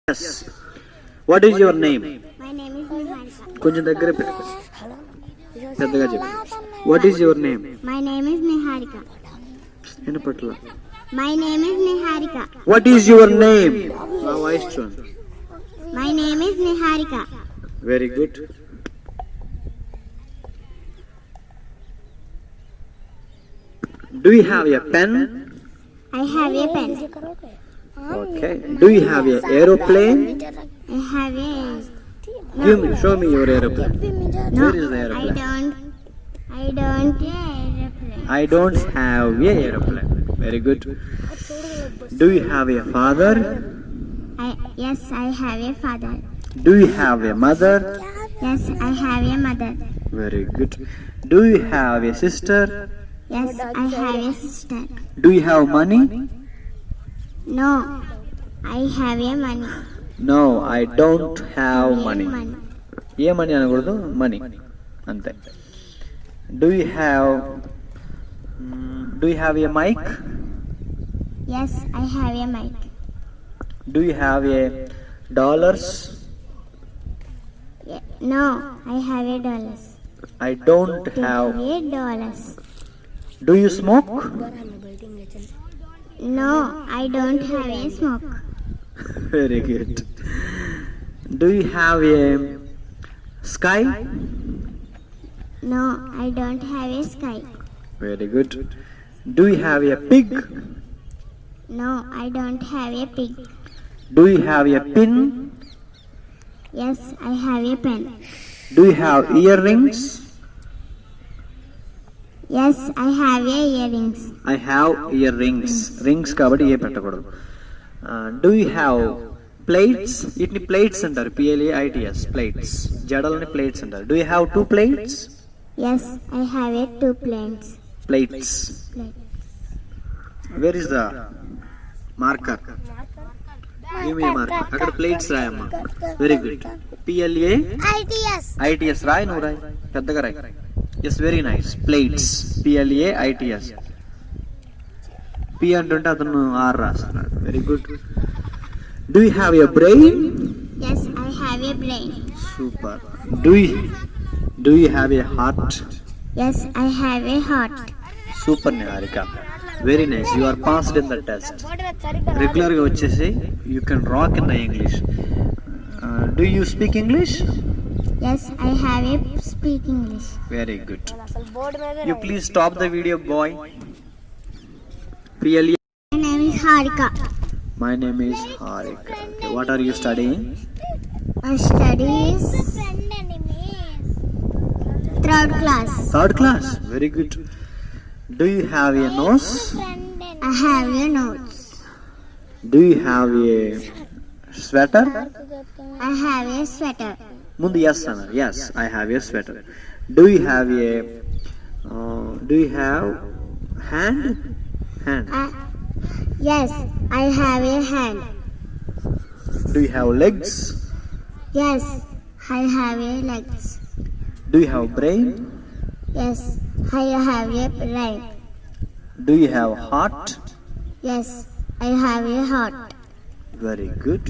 Yes. What is your name? My name is Niharika. కొంచెం దగ్గర పెద్దగా చెప్పు. What is your name? My name is Niharika. వినపట్ల. My name is Niharika. What is your name? నా voice చూడండి. My name is Niharika. Very good. Do you have a pen? I have a pen. Okay. Do you have an aeroplane? I have a Show me your aeroplane. no. Where is the aeroplane? I don't aeroplane. I don't have a aeroplane. Very good. Do you have a father? Yes, I have a father. Do you have a mother? Yes, I have a mother. Very good. Do you have a sister? Yes, I have a sister. Do you have money? No, I have a money. No, I don't have money. A money అనకూడదు, money అంతే. Do you have a mic? Yes, I have a mic. Do you have a dollars? No, I have a dollars. I don't have. A dollars. Do you smoke? No, I don't have a smoke. Very good. Do you have a sky? No, I don't have a sky. Very good. Do you have a pig? No, I don't have a pig. Do you have a pin? Yes, I have a pen. Do you have earrings? Yes, I have a earrings. I have earrings. Rings కాబట్టి ఏ పెట్టకూడదు. Do you have plates? వీటిని plates అంటారు. PLAITS plates. జడలని plates అంటారు. Do you have 2 plates? Yes, I have a 2 planes. Plates. Where is the marker? Give me a marker. అక్కడ plates రాయమ్మా. Very good. PLAITS రాయి, నువ్వు రాయి, పెద్దగా రాయి. Yes, very nice. Plates. PLAITS. P అంటుంటే అతను R రాస్తున్నాడు. Very good. Do you have a brain? Yes, I have a brain. Super. Do you have a heart? Yes, I have a heart. Super, Niharika. Very nice. You are passed in the test. Regular గా వచ్చేసి you can rock in the English. Do you speak English? Yes, I have a speak English. Very good. You please stop the video, boy. PLA. My name is Harika. My name is Harika. Okay. What are you studying? My studies 3rd class. 3rd class. Very good. Do you have a nose? I have a nose. Do you have a sweater? I have a sweater. Mundu yes anar. Yes, I have a sweater. Do you have hand? Yes, I have a hand. Do you have legs? Yes, I have a legs. Do you have brain? Yes, I have a brain. Do you have heart? Yes, I have a heart. Very good.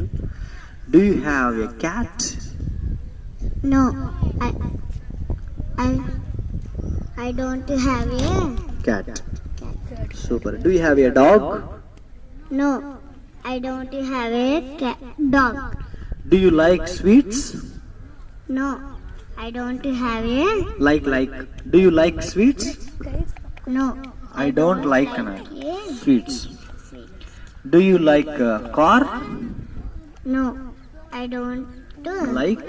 Do you have a cat? No, I don't have a Cat. Super. Do you have a dog? No, I don't have a dog. Do you like sweets? No, I don't have a Like. Do you like sweets? no. I don't like sweets. Do you like car? No, I don't Like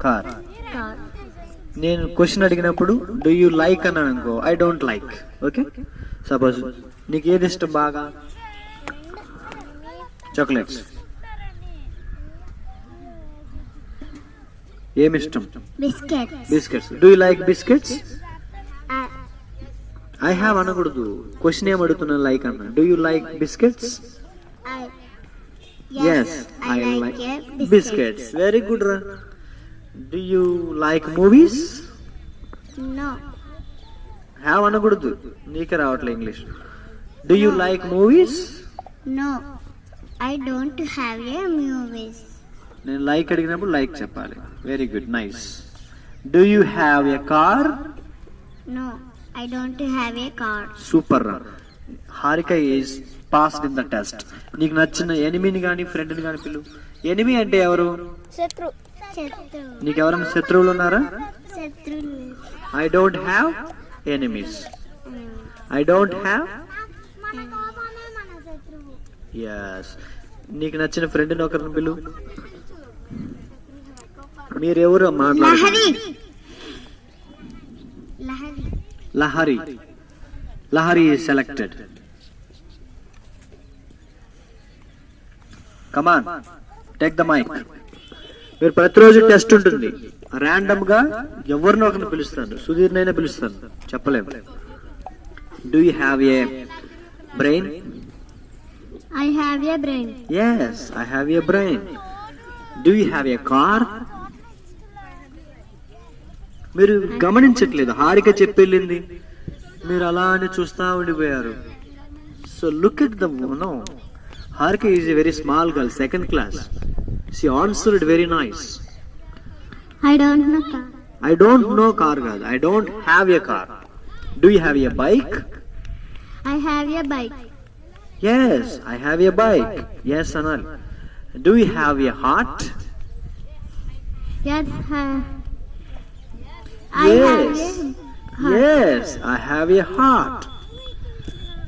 car. నేను question అడిగినప్పుడు do you like అన్నాను అనుకో, I don't like. Okay, suppose నీకు ఏది ఇష్టం బాగా? Chocolates. ఏమి ఇష్టం? Biscuits. Do you like biscuits? I have అనకూడదు, క్వశ్చన్ ఏం అడుగుతున్నా, లైక్ అన్నా. Do you like biscuits? Yes, I like biscuits. Very good, Ra. Do you like movies? No. Have అనకూడదు, నీకే రావట్లే English. Do you like movies? No, I don't have a movies. నేను like అడిగినప్పుడు like చెప్పాలి. Very good, nice. Do you have a car? No, I don't have a car. Super రా. Harika is passed in the test. నీకు నచ్చిన ఎనిమిని కానీ ఫ్రెండ్ని కానీ పిలు. ఎనిమి అంటే ఎవరు? శత్రు. నీకు ఎవరైనా శత్రువులు ఉన్నారా? శత్రువులు. I don't have enemies. I don't have. Yes. నీకు నచ్చిన ఫ్రెండ్ని ఒకరిని పిలు. మీరెవరు మాట్లాడారు? Lahari. Lahari is selected. Come on, take the mic. మీరు ప్రతిరోజు టెస్ట్ ఉంటుంది. ర్యాండమ్ గా ఎవరినో ఒకరిని పిలుస్తాను. సుధీర్ నైనా పిలుస్తాను, చెప్పలేము. Do you have A brain? I have a brain. Yes, I have a brain. Do you have a car? మీరు గమనించట్లేదు, హారిక చెప్పెళ్ళింది, మీరు అలానే చూస్తా ఉండిపోయారు. So look at the no. Harika is a very small girl, second class. She answered very nice. I don't know car. I don't know car కాదు, I don't have a car. Do you have a bike? I have a bike. Yes, I have a bike. Yes, Anal. Do you have a heart? Yes, Yes. Yes, I have a heart.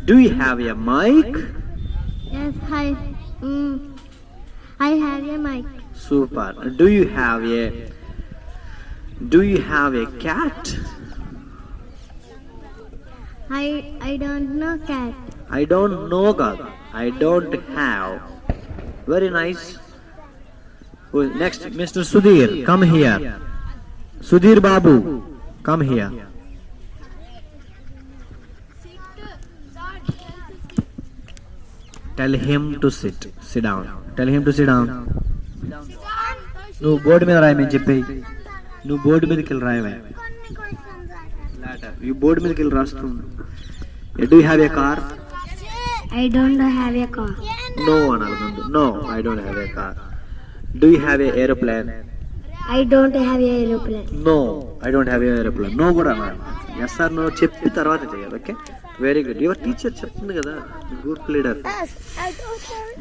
Do you have a mic? Yes, I have a mic. Super. Do you have a cat? I don't know cat. I don't know God. I don't have. Very nice. Oh, next, Mr. Sudhir, come here. Sudhir Babu, come here. Tell him to sit. Sit down. Tell him to sit down. నువ్వు board మీద రాయమని చెప్పి, నువ్వు board మీదకి వెళ్ళి రాయవా. ఈ board మీదకి వెళ్ళి రాస్తూ. Do you have a car? I don't have a car. No, అనాలి. No, I don't have a car. Do you have a aeroplane? I don't have a aeroplane. No, I don't have a aeroplane. No కూడా అనాలి. Yes are no చెప్పి తర్వాత చేయాలి. Okay, very good. Your teacher చెప్తుంది కదా, group leader.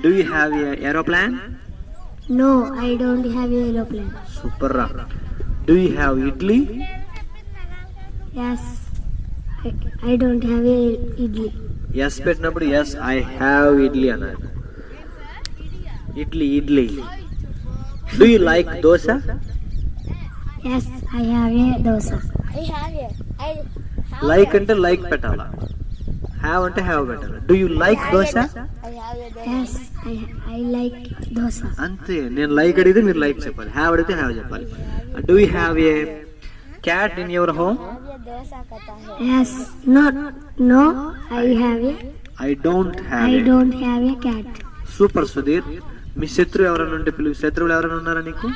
Do you have a aeroplane? No, I don't have a aeroplane. Super రా. Do you have idli? Yes, I don't have a idli. Yes పెట్టినప్పుడు yes I have idli అన్నారు. Idli. Do you like dosa? Yes, I have a dosa. Like అంటే like పెట్టాలా, have అంటే have పెట్టాలా. Do you like dosa? Yes, I like dosa. అంతే. నేను like అడిగితే మీరు లైక్ చెప్పాలి, హ్యావ్ అడిగితే హ్యావ్ చెప్పాలి. Do you have A cat in your home? Yes, no, I have a. I don't have a cat. Super Sudheer. మీ శత్రువు ఎవరైనా ఉంటే పిలువు. శత్రువులు ఎవరైనా ఉన్నారా నీకు?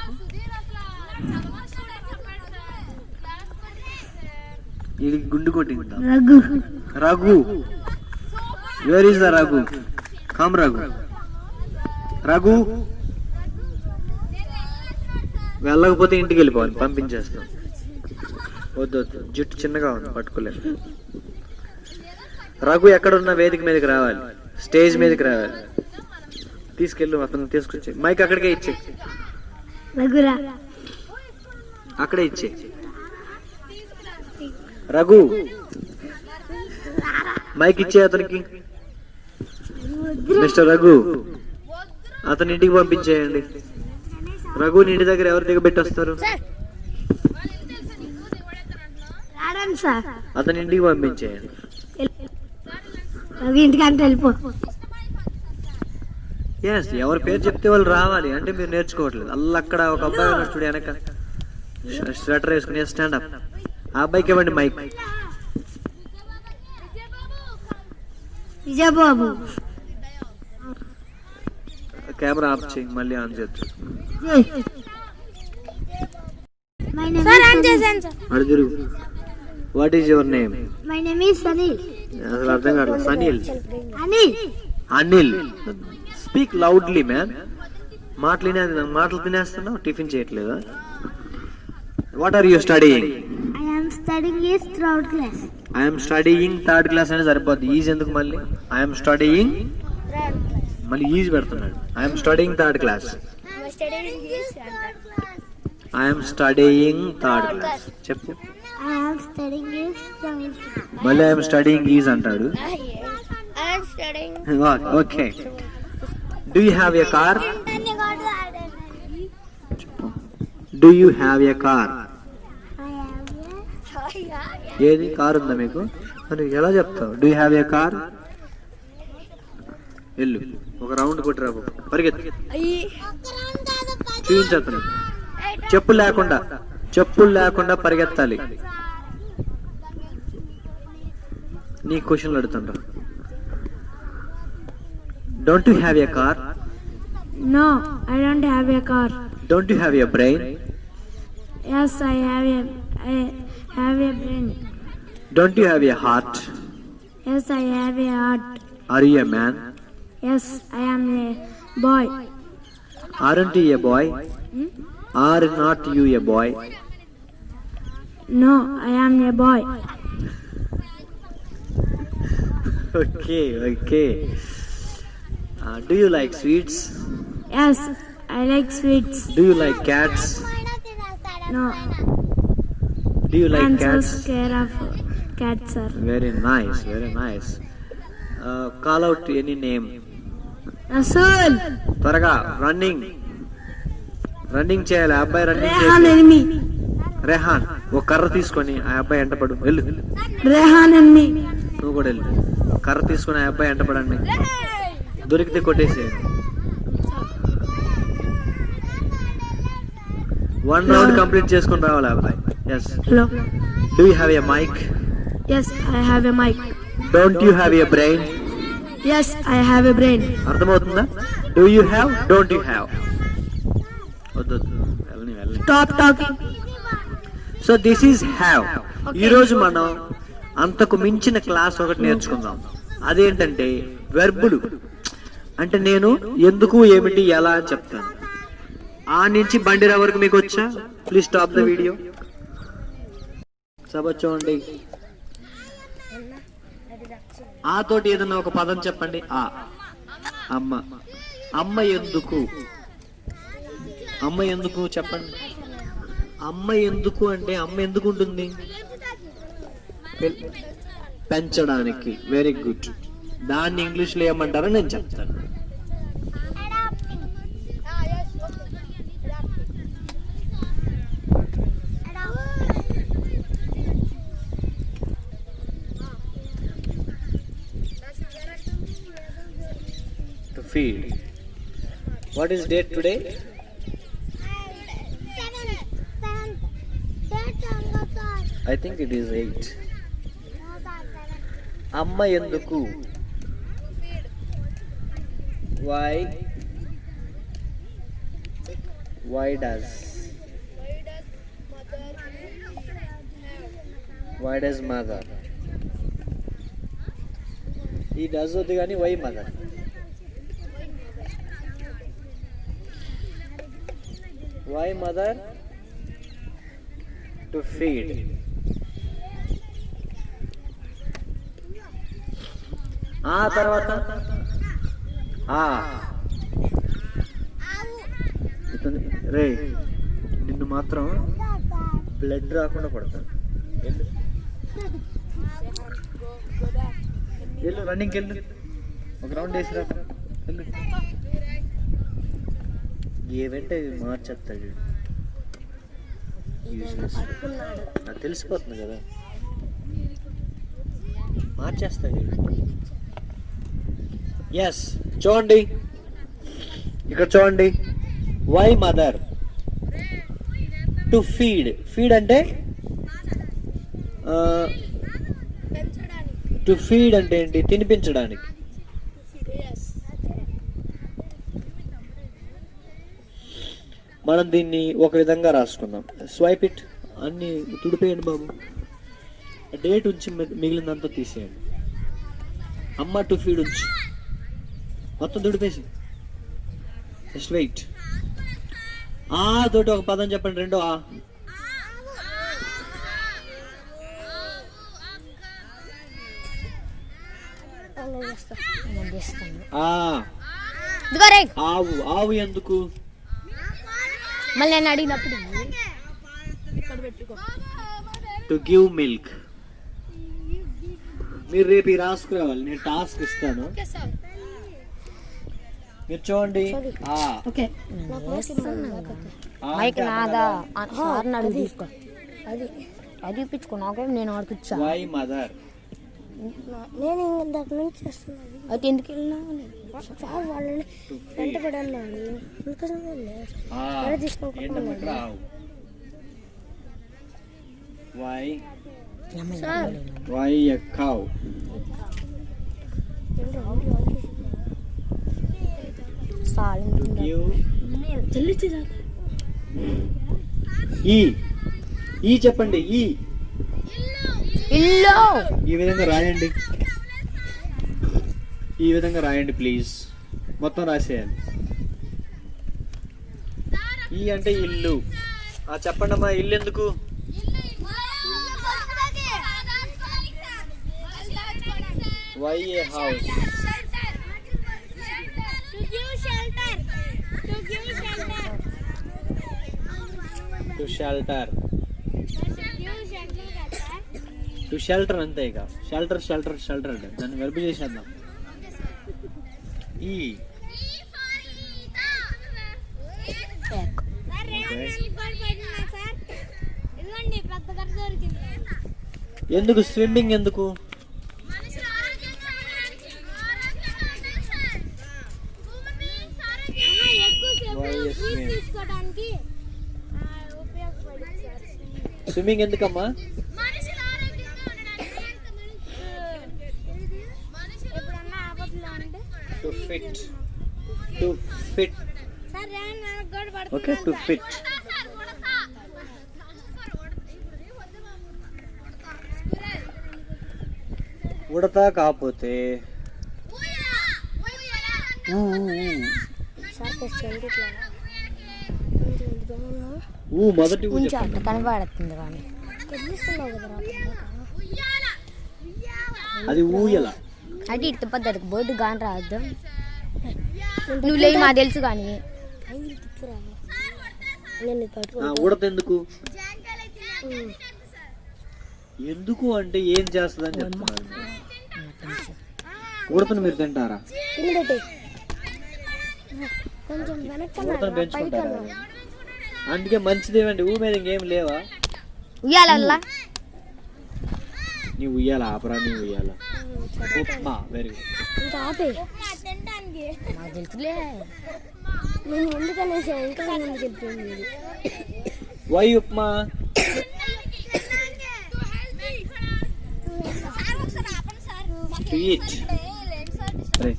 ఇది గుండు కొట్టిందా? Raghu. Where is the Raghu? Come Raghu. వెళ్ళకపోతే ఇంటికి వెళ్ళిపోవాలి, పంపించేస్తాం. వద్దు, జుట్టు చిన్నగా ఉంది, పట్టుకోలేదు. రఘు ఎక్కడున్నా వేదిక మీదకి రావాలి, స్టేజ్ మీదకి రావాలి. తీసుకెళ్ళు, అతను తీసుకొచ్చి మైక్ అక్కడికే ఇచ్చే, అక్కడే ఇచ్చే. రఘు మైక్ ఇచ్చే అతనికి. మిస్టర్ రఘు, అతని ఇంటికి పంపించేయండి. రఘుని ఇంటి దగ్గర ఎవరి దగ్గర పెట్టి వస్తారు? అతని ఇంటికి పంపించేయండి. ఇంటికంటే వెళ్ళిపో. ఎస్, ఎవరి పేరు చెప్తే వాళ్ళు రావాలి అంటే మీరు నేర్చుకోవట్లేదు. అక్కడ ఒక అబ్బాయి ఉన్నాడు చూడు వెనక, స్వెటర్ వేసుకుని. Stand up. ఆ అబ్బాయికి ఇవ్వండి మైక్. విజయబాబు, కెమెరా ఆఫ్ చేయి, మళ్ళీ ఆన్ చేద్దాం. అడుగురు. What is your name? My name is Saneel. అసలు అర్థం కాదు. Saneel, Anil. Speak loudly man. మాటలు తినేస్తున్నావు, టిఫిన్ చేయట్లేదా? What are you studying? I am studying is third class. I'm studying third class అనేది సరిపోద్ది. ఈజ్ ఎందుకు మళ్ళీ? I'm studying Third class. మళ్ళీ ఈజ్ పెడుతున్నాడు. I'm studying third class. My studying is I'm studying third class. చెప్పు. I am studying is third class. మళ్ళీ I'm studying is అంటాడు. I am studying. Okay. Do you have a car? Do you have a car? ఏది car ఉందా మీకు? మరి ఎలా చెప్తావు? Do you have a car? వెళ్ళు ఒక రౌండ్ కొట్టి రాబో, పరిగెత్తు. చూపించేస్తాను. చెప్పులు లేకుండా పరిగెత్తాలి. నీ క్వశ్చన్లు అడుగుతుంటా. Don't you have a car? No, I don't have a car. Don't you have a brain? Yes, I have a brain. Don't you have a heart? Yes, I have a heart. Are you a man? Yes, I am a boy. Aren't you a boy? Are not you a boy? No, I am a boy. Okay. Do you like sweets? Yes, I like sweets. Do you like cats? No, Do you like I'm so cats? scared of cats, sir. Very nice. Call out any name. Rasul, త్వరగా running చేయాలి. ఆ అబ్బాయి running Rehan చేయాలి. enemy. Rehan ఒక కర్ర తీసుకొని ఆ అబ్బాయి ఎంటపడు. వెళ్ళు, Rehan enemy. నువ్వు కూడా వెళ్ళు. కర్ర తీసుకొని ఆ అబ్బాయి ఎంటపడండి. దొరికితే కొట్టేసేయండి. 1 రౌండ్ కంప్లీట్ చేసుకొని రావాలి ఆ అబ్బాయి. Yes. Hello. Do you have a mic? Yes, I have a mic. Don't you have a brain? Yes, I have a brain. అర్థమవుతుందా? Do you have, don't you have. వద్దు వెళ్ళని. Stop talking. So this is have. ఈరోజు మనం అంతకు మించిన class ఒకటి నేర్చుకుందాం. అదేంటంటే వెర్బులు. అంటే నేను ఎందుకు, ఏమిటి, ఎలా అని చెప్తాను. ఆ నుంచి బండిరా వరకు మీకు వచ్చా? Please stop the video. చూడండి. ఆ తోటి ఏదన్నా ఒక పదం చెప్పండి. ఆ అమ్మ. అమ్మ ఎందుకు చెప్పండి. అమ్మ ఎందుకు అంటే అమ్మ ఎందుకు ఉంటుంది? పెంచడానికి. Very good. దాన్ని ఇంగ్లీష్ లో ఏమంటారో నేను చెప్తాను. To feed. What is date today? 7th. I think it is 8. అమ్మ ఎందుకు? Why does mother? He does వద్దు కానీ why mother? Why mother? To feed. ఆ తర్వాత రే నిన్ను మాత్రం బ్లడ్ రాకుండా కొడతాను. వెళ్ళు రన్నింగ్కి వెళ్ళు. ఒక రౌండ్ వేసిరా. వెళ్ళు. ఏవంటే మార్చేస్తాడు. నాకు తెలిసిపోతుంది కదా, మార్చేస్తాడు. ఎస్. చూడండి ఇక్కడ చూడండి. Why mother? To feed. Feed అంటే టు ఫీడ్ అంటే ఏంటి? తినిపించడానికి. మనం దీన్ని ఒక విధంగా రాసుకుందాం. Swipe it. అన్ని తుడిపేయండి బాబు. డేట్ ఉంచి మిగిలినంతా తీసేయండి. అమ్మ టు ఫీడ్ ఉంచి మొత్తం తుడిపేసి జస్ట్ వెయిట్. ఆ తోటి ఒక పదం చెప్పండి. రెండో ఆ. ఆవు. ఆవు ఎందుకు? మళ్ళీ నేను అడిగినప్పుడు టు గివ్ మిల్క్. మీరు రేపు రాసుకురావాలి, నేను టాస్క్ ఇస్తాను. మీరు చూడండి. ఓకే మైక్ నాదా సార్ని అడిగి తీసుకో. అది ఇప్పించుకో, నాకేం నేను ఆడిపించా. Why mother? నేను ఇంతకు నుంచి చేస్తున్నాను. అయితే ఎందుకు వెళ్ళినా సార్ వాళ్ళని వెంట పడన్నాడు, అందుకోసం తీసుకోకుండా. Why a cow? ఈ చెప్పండి. ఇల్లు. ఈ విధంగా రాయండి, ఈ విధంగా రాయండి ప్లీజ్. మొత్తం రాసేయాలి. ఈ అంటే ఇల్లు. చెప్పండి అమ్మా, ఇల్లు ఎందుకు? Why a house? To shelter. To shelter అంతే. ఇక షెల్టర్ షెల్టర్ షెల్టర్ అంటే దాన్ని వెర్బ్ చేసేద్దాం. ఈ ఎందుకు? స్విమ్మింగ్ ఎందుకు? స్విమ్మింగ్ ఎందుకమ్మా? To fit. To fit. Okay, to fit. Udatha కాకపోతే మొదటి కనబడుతుంది కానీ అది ఊయల. అది ఇట్టు పద్ధతికి బోర్డు కానీ రాదు. నువ్వు లేని మా తెలుసు కానీ ఉడత ఎందుకు? ఎందుకు అంటే ఏం చేస్తుందని చెప్తున్నారు. ఉడతను మీరు తింటారా? ఉడతను పెంచుకుంటారా? అందుకే మంచిదేమండి. ఊ మీద ఇంకేం లేవా? ఉయ్యాల. నీ ఉయ్యాల ఆపరా? నీ ఉయ్యాల ఉప్మా. Very good. నాకు తెలుసులే. వై ఉప్మా?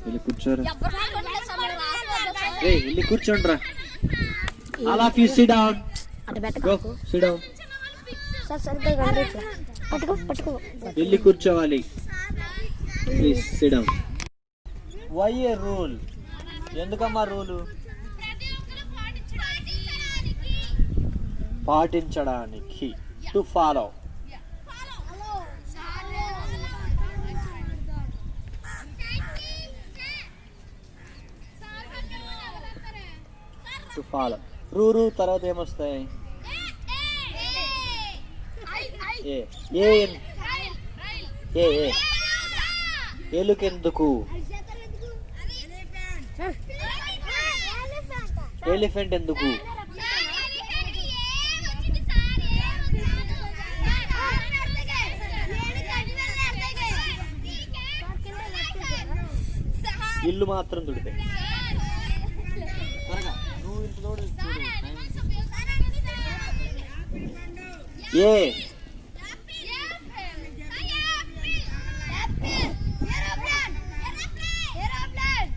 వెళ్ళి కూర్చోరా. వెళ్ళి కూర్చోండ్రా. All of you sit down. Go, sit down. వెళ్ళి కూర్చోవాలి. Please sit down. Why a rule? ఎందుకమ్మా రూలు? పాటించడానికి. To follow. To follow. రూరు తర్వాత ఏమొస్తాయి? ఏలుకెందుకు? ఎలిఫెంట్ ఎందుకు? ఇల్లు మాత్రం తుడితే. ఏ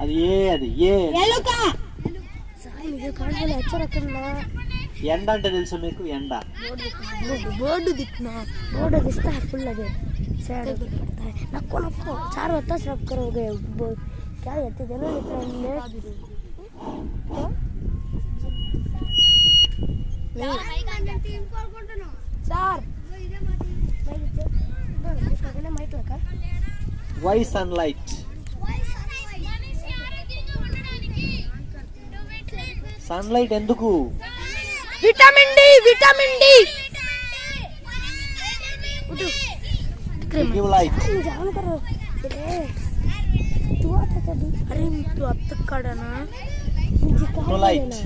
అది అది ఎండ అంటే తెలుసు మీకు? ఎండ బోర్డు దిక్కునా బోర్డు दिखता है फुल लगे साइड पड़ता है नक्को नक्को चार होता सब करोगे क्या कहते हैं let sir why sunlight? Sunlight ఎందుకు? Vitamin D. Vitamin D. Give light. अरे तू अब तक खड़ा ना to light.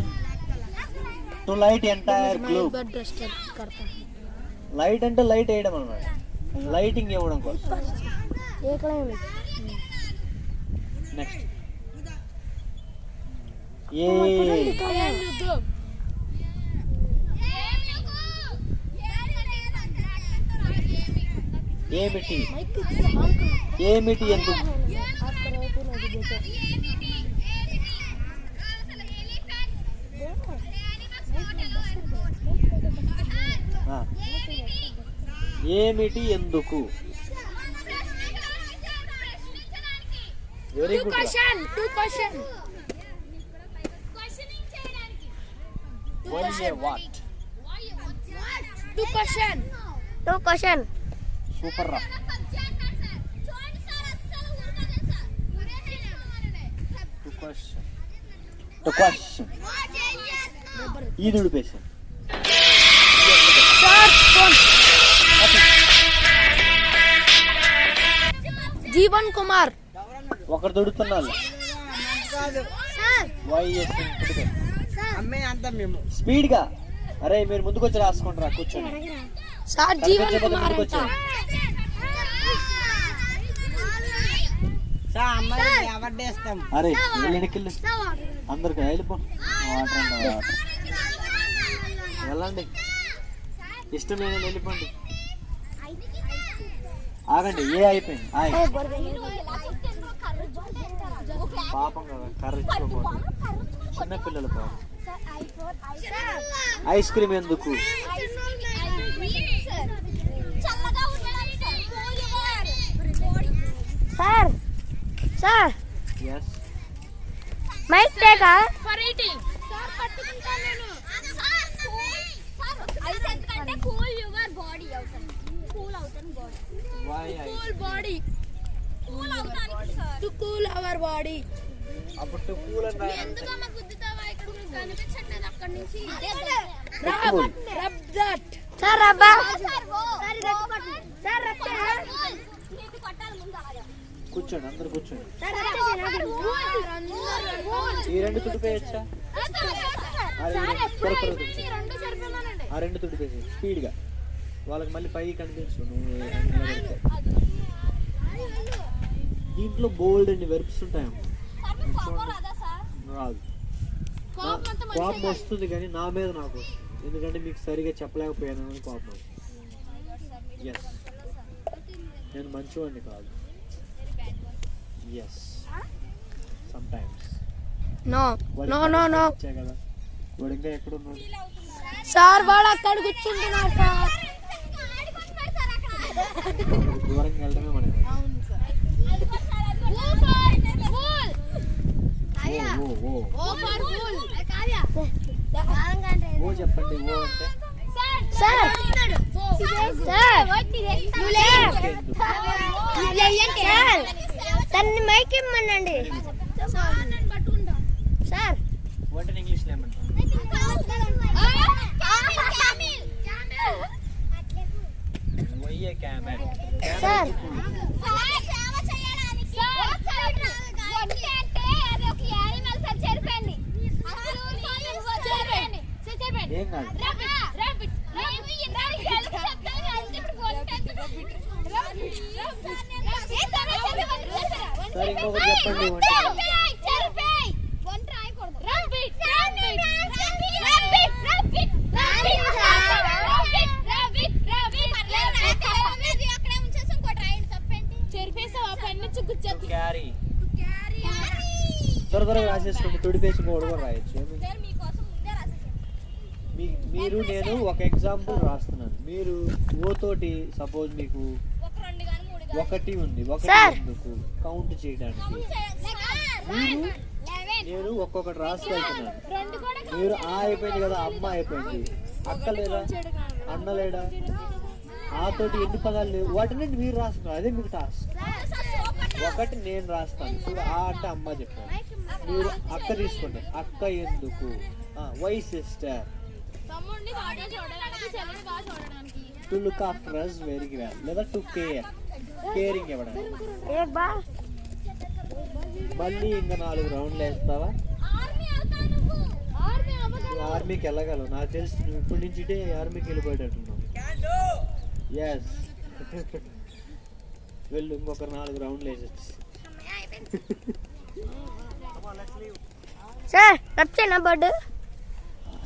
To light entire मैं గ్లోబ్. एक बार डस्टर करता हूँ లైట్ అంటే లైట్ వేయడం అన్నమాట, లైటింగ్ ఇవ్వడం కోసం. एक लाइन నెక్స్ట్ ఏమిటి? ఏమిటి ఎందుకు? ఏమిటి ఎందుకు? Very good. What? Two question super రా. Two question. ఈ దుడిపేసి जीवन कुमार ఒకరు దొడుతున్నారు. స్పీడ్ గా. అరే మీరు ముందుకొచ్చి రాసుకోండి రా, కూర్చోండి. सर जीवन कुमार ముందుకొచ్చి అరే వెళ్ళినకెళ్ళి అందరికి వెళ్ళిపో. వెళ్ళండి, ఇష్టం లేని వెళ్ళిపోండి. ఆగండి, ఏ అయిపోయింది. పాపం కదా, కర్ర ఇచ్చుకోపోండి. చిన్నపిల్లలు పాపం. ఐస్ క్రీమ్ ఎందుకు? सर सर yes माइक देगा ఫర్ ఈటింగ్ సార్ పట్టుకుంటా నేను సార్ ఐస్ ఎందుకంటే కూల్ యువర్ బాడీ అవుతుంది, కూల్ అవుతుంది body, why cool body, cool అవుతానికి sir, to cool our body. అప్పుడు టు కూల్ అని రాయాలి. ఎందుకమ్మ గుద్దుతావా? ఇక్కడ మీకు కనిపించట్లేదు అక్కడ నుంచి. रब दैट सर रब्बा सर रखते हैं నీకు కొట్టాలి ముందు అలాగా. కూర్చోండి, అందరు కూర్చోండి. सर रखते हैं ఈ రెండు తుడిపేయచ్చా? రెండు సరిపోయినానండి. ఆ రెండు తుడిపేసి స్పీడ్ గా. వాళ్ళకి మళ్ళీ పై కనిపించు. నువ్వు దీంట్లో బోల్డ్ అన్ని వెర్బ్స్ ఉంటాయి. రాదు, కోపం వస్తుంది కానీ నా మీద నాకు, ఎందుకంటే మీకు సరిగా చెప్పలేకపోయాను అని కోపం. ఎస్, నేను మంచివాడిని కాదు. Yes, sometimes. No no no no కదా. వాడు ఇంకా ఎక్కడ ఉన్నాడు? సార్ వాడు అక్కడ కూర్చుంటున్నాడు సార్. దూరంగా వెళ్ళడమే మన ఓ చెప్పండి. ఓ అంటే సార్ సార్ సార్ తన్ని మైక్ ఇమ్మనండి సార్. వాటిని ఇంగ్లీష్లో ఏమంటారు? వయ్యే క్యామెల్. సార్ ఏం కాదు. సరే ఇంకొకటి చెప్పండి. క్యారీ. త్వరగా రాసేసుకోండి. తుడిపేసి మూడు కూడా రాయొచ్చు. మీరు నేను ఒక ఎగ్జాంపుల్ రాస్తున్నాను. మీరు ఓ తోటి సపోజ్ మీకు ఒకటి ఉంది, ఒకటి ఎందుకు కౌంట్ చేయడానికి. మీరు నేను ఒక్కొక్కటి రాసుకెళ్తున్నాను. మీరు ఆ అయిపోయింది కదా, అమ్మ అయిపోయింది. అక్క లేదా, అన్న లేడా, ఆతోటి ఎన్ని పదాలు లేవు, వాటిని మీరు రాసుకున్నారు. అదే మీకు టాస్క్. ఒకటి నేను రాస్తాను. ఇప్పుడు ఆ అంటే అమ్మ చెప్పాను, మీరు అక్క తీసుకుంటారు. అక్క ఎందుకు, why sister, to look after us very well, లేదా టు కేర్, కేరింగ్ ఇవ్వడానికి. మళ్ళీ ఇంకా 4 రౌండ్లు వేస్తావా? ఆర్మీకి వెళ్ళగలవు నాకు తెలిసి. నువ్వు ఇప్పటి నుంచి ఆర్మీకి వెళ్ళిపోయేటట్టున్నావు. ఎస్, వెళ్ళు. ఇంకొక 4 రౌండ్లు వేసొచ్చు. సార్ రప్చేనా బర్డ్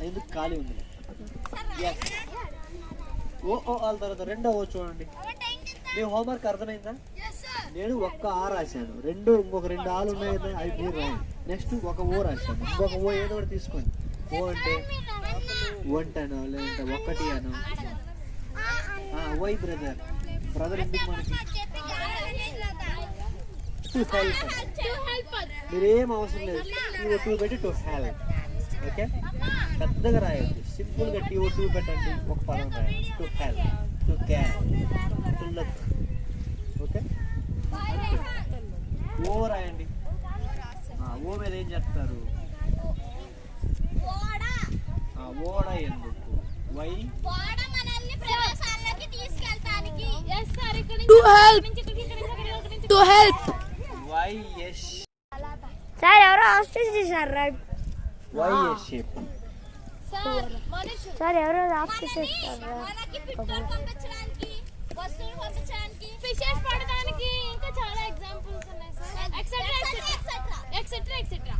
ఎందుకు ఖాళీ ఉంది? ఎస్. ఓ వాళ్ళ తర్వాత రెండో ఓ చూడండి. మీ హోంవర్క్ అర్థమైందా? నేను ఒక్క ఆ రాశాను, ఇంకొక 2 ఆలు ఉన్నాయి కదా, అవి మీరు రాయండి. నెక్స్ట్ ఒక ఓ రాశాను, ఇంకొక ఓ ఏదో ఒకటి తీసుకోండి. ఓ అంటే వంటనో లేదంటే ఒకటి అనో. వై బ్రదర్, బ్రదర్ ఎందుకు మనకి? To help. మీరేం అవసరం లేదు, TO2 పెట్టి టు హెల్ప్. ఓకే, పెద్దగా రాయొద్దు, సింపుల్గా TO2 పెట్టండి, ఒక పదం రాయండి. To help, to care, to look. Okay, O రాయండి. ఓ మీద ఏం చెప్తారు? ఓడ ఎందుకు? Why To help. Why S. Sir ఎవరో ఆఫీస్ చేశారు. Why S shape. సార్ ఎవరో ఆఫీస్ చేశారు. వస్తువులు పంపించడానికి, ఫిషెస్ పడడానికి, ఇంకా చాలా ఎగ్జాంపుల్స్ ఉన్నాయి sir. Etcetera etcetera etcetera etcetera.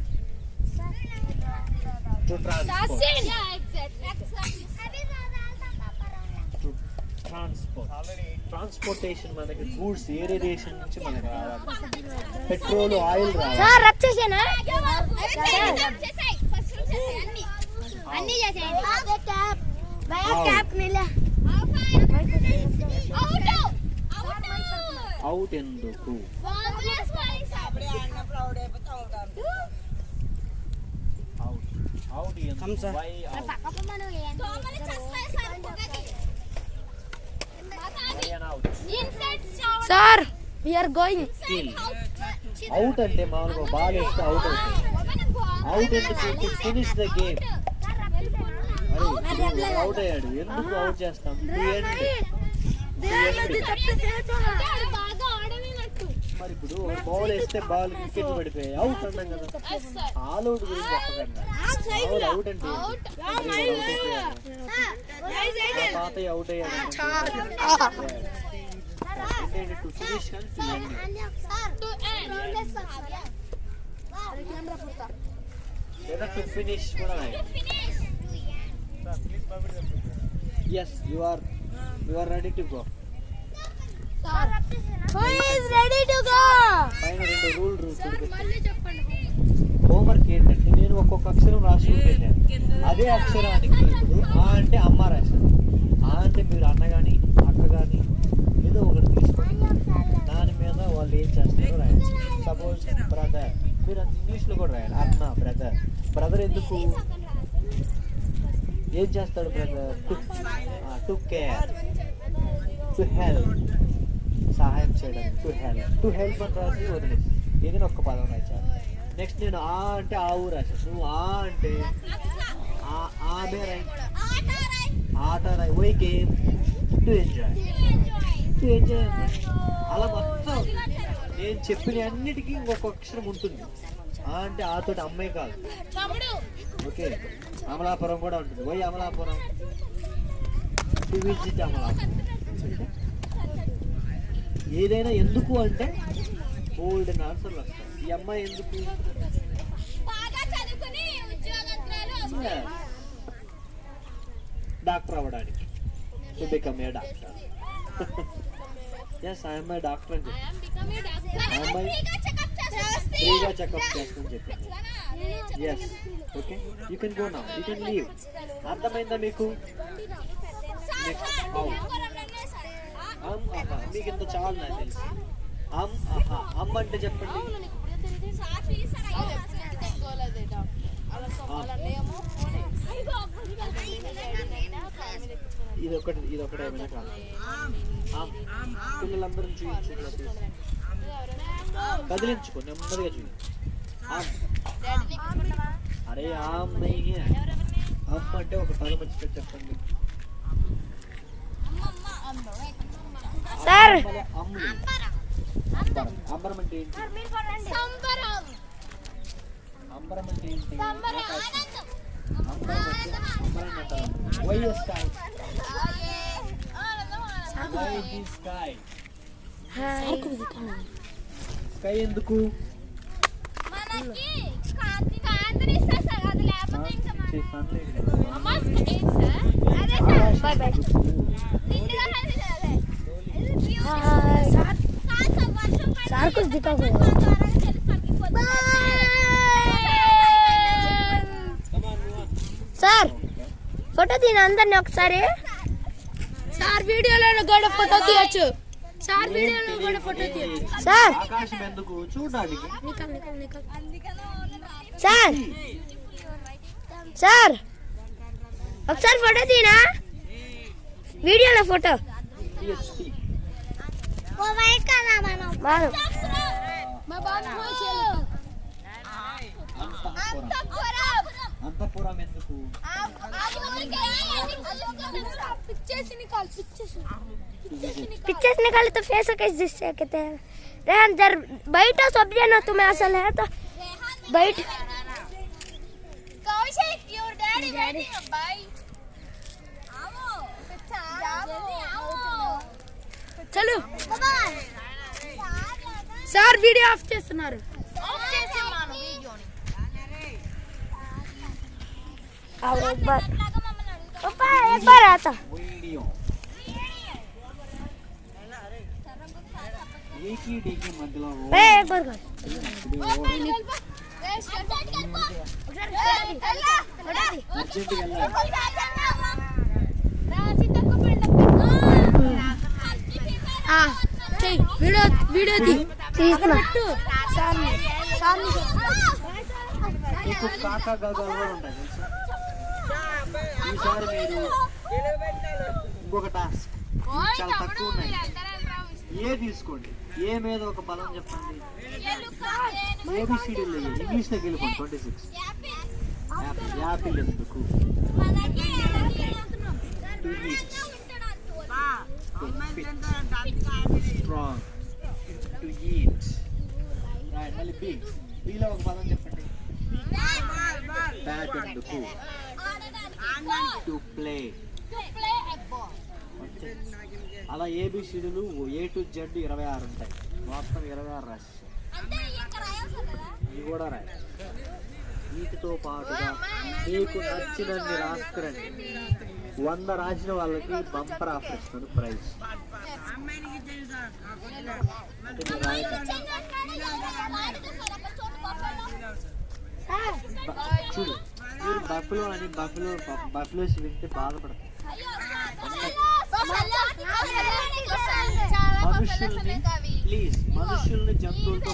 To transport. Transportation మనకి గూడ్స్ ఏరియేషన్ నుంచి మనకి రావాలి. పెట్రోల్, ఆయిల్ రావాలి. సార్ రబ్ చేసేనా? అన్ని చేసేయండి. క్యాప్ మిలా అవుట్ ఎందుకు? అవుట్ ఎందుకు? Why out? Sir we are going. Out అంటే మామూలుగా బాల్ వేస్తే అవుట్ అవుతుంది. అవుట్ ఎందుకు? To finish the game. Out అయ్యాడు, ఎందుకు అవుట్ చేస్తాం? మరి ఇప్పుడు బాల్ వేస్తే బాల్ వికెట్ పడిపోయాయి, అవుట్ అన్నాం కదా. ఆల్ అవుట్ గురించి చెప్పకండి. అవుట్ అంటే పాత అవుట్ అయ్యాడు. టు ఫినిష్ కానీ లేదా టు ఫినిష్ కూడా. Yes, you are ready to go. Who is ready to go? పైన 2 రూల్స్. హోంవర్క్ ఏంటంటే నేను ఒక్కొక్క అక్షరం రాసుకుంటే అదే అక్షరానికి ఇప్పుడు ఆ అంటే అమ్మ రాశాను, ఆ అంటే మీరు అన్న కానీ అక్క కానీ ఏదో ఒకటి తీసుకొని దాని మీద వాళ్ళు ఏం చేస్తారో రాయాలి. సపోజ్ బ్రదర్, మీరు ఇంగ్లీష్లో కూడా రాయాలి. అన్న, బ్రదర్. బ్రదర్ ఎందుకు? ఏం చేస్తాడు brother? To care, to help, సహాయం చేయడం. టు హెల్ప్ అని రాసి వదిలేసి ఏదైనా ఒక్క పదం రాశాను. నెక్స్ట్ నేను ఆ అంటే ఆవు రాశాను, నువ్వు ఆ అంటే ఆమె రాయి, ఆట రాయి. Why game, to enjoy. అలా మొత్తం నేను చెప్పిన అన్నిటికీ ఇంకొక అక్షరం ఉంటుంది. ఆ అంటే ఆతోటి అమ్మాయి కాదు. ఓకే, అమలాపురం కూడా ఉంటుంది. Why Amalapuram, to visit Amalapuram. ఏదైనా ఎందుకు అంటే ఓల్డ్ ఆన్సర్లు వస్తాయి. ఈ అమ్మాయి ఎందుకు? డాక్టర్ అవ్వడానికి, to become a doctor. Yes, I'm a doctor అని చెప్పి అమ్మాయి ఫ్రీగా చెకప్ చేస్తుందని చెప్పాను. Yes, okay, you can go now, you can leave. అర్థమైందా మీకు? మీకు ఇంత చాలు నాకు తెలుసు. అమ్మ అంటే చెప్పండి. ఇది ఒకటి ఏమైనా కాదు. పిల్లలందరిని చూపించు, కదిలించుకో, నెమ్మదిగా చూపించు. అరే అమ్మాయి అమ్మ అంటే ఒక పదం వచ్చి చెప్పండి. సార్ అమ్ములు. అంబరం అంటే ఏంటి? అంబరం అంటే ఏంటి? Why is sky? Why is sky? Sky ఎందుకు? మనకి కాంతిని ఇస్తారు సార్, అది లేకపోతే ఇంకా అమ్మ ఏం సార్? అదే సార్, బై బై. నిండుగా కనిపిస్తుంది అదే. సార్ కుछ दिखा को సార్ ఫోటో తీన అందరిని ఒకసారి. సార్ వీడియోలో కూడా ఫోటో తీయొచ్చు. సార్ వీడియోలో కూడా ఫోటో తీయొచ్చు. సార్ ఆకాశం ఎందుకు? చూడడానికి. సార్ సార్ ఒకసారి ఫోటో తీనా, వీడియోలో ఫోటో. అంతఃపురం ఎందుకు? पिक्चर्स निकाले तो फेस कैसे जिससे कहते हैं रेहान जर बैठो सब जन तुम्हें असल है तो बैठ. Kaushik your daddy waiting bye. आओ जल्दी आओ. చలో come on. Sir video off చేస్తున్నారు. ఆఫ్ చేసి మాను వీడియోని. आओ एक बार पापा एक बार आता వీడియో ఏకీ డీకి మధ్యలో एक बार कर అర్జెంట్ వెళ్ళాలి. వీడియో తీస్తున్నా. మీకు కాకా గగాలు కూడా ఉంటాయి తెలుసా? ఈసారి మీరు ఇంకొక టాస్క్ చాలా తక్కువ ఉన్నాయి. ఏ తీసుకోండి, ఏ మీద ఒక పదం చెప్పండి. ఏబిసిడీలు ఇంగ్లీష్లోకి వెళ్ళిపోండి. 26 యాపిల్ ఎందుకు? Strong to eat. రైట్, మళ్ళీ బీలో ఒక పదం చెప్పండి. బ్యాట్ ఎందుకు? To play. అలా ఏబిసిడీలు A to Z 26 ఉంటాయి. మొత్తం 26 రాసి ఇవి కూడా రాయి. వీటితో పాటుగా మీకు నచ్చినన్ని రాసుకురండి. 100 రాసిన వాళ్ళకి బంపర్ ఆఫర్ ఇస్తుంది ప్రైజ్. చూడు, మీరు బఫ్లో అని బఫ్లోస్ వింటే బాధపడతారు. మనుషుల్ని ప్లీజ్, మనుషుల్ని జంతువులతో.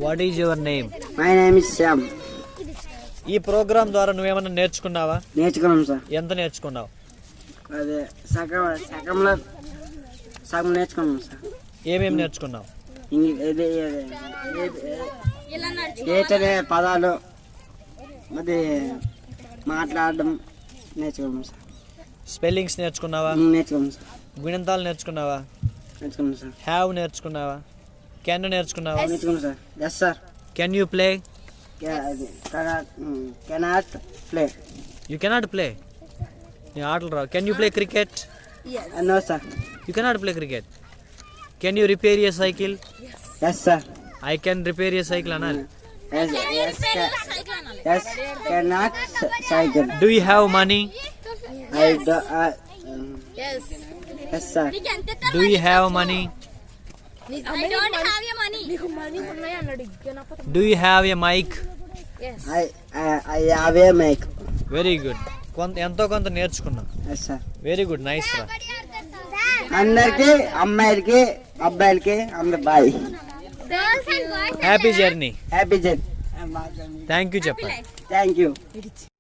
What is your name? My name is Shyam. ఈ ప్రోగ్రామ్ ద్వారా నువ్వేమన్నా నేర్చుకున్నావా? నేర్చుకున్నాం సార్. ఎంత నేర్చుకున్నావు? అదే సగం నేర్చుకున్నాం సార్. ఏమేమి నేర్చుకున్నావు? ఏటనే పదాలు అది మాట్లాడడం నేర్చుకున్నాం సార్. స్పెల్లింగ్స్ నేర్చుకున్నావా? నేర్చుకున్నాం సార్. గుణింతాలు నేర్చుకున్నావా? నేర్చుకున్నాం సార్. హ్యావ్ నేర్చుకున్నావా? కెన్ నేర్చుకున్నావా? నేర్చుకున్నాం sir. Yes sir. Can you play? Cannot play. You cannot play. నీ ఆటలు రావు. Can you play cricket? No sir. You cannot play cricket. Can you repair a cycle? Yes sir. I can repair a cycle అనాలి. Yes cannot cycle. Do you have money? Yes sir. Do you have money? Do you have a mike? I have a mike. Very good. ఎంతో కొంత నేర్చుకున్నాం. Yes sir. Very good, nice రా. అందరికి, అమ్మాయిలకి అబ్బాయిలకి అందరు bye. Happy journey. Happy journey. Thank you చెప్పండి. Thank you.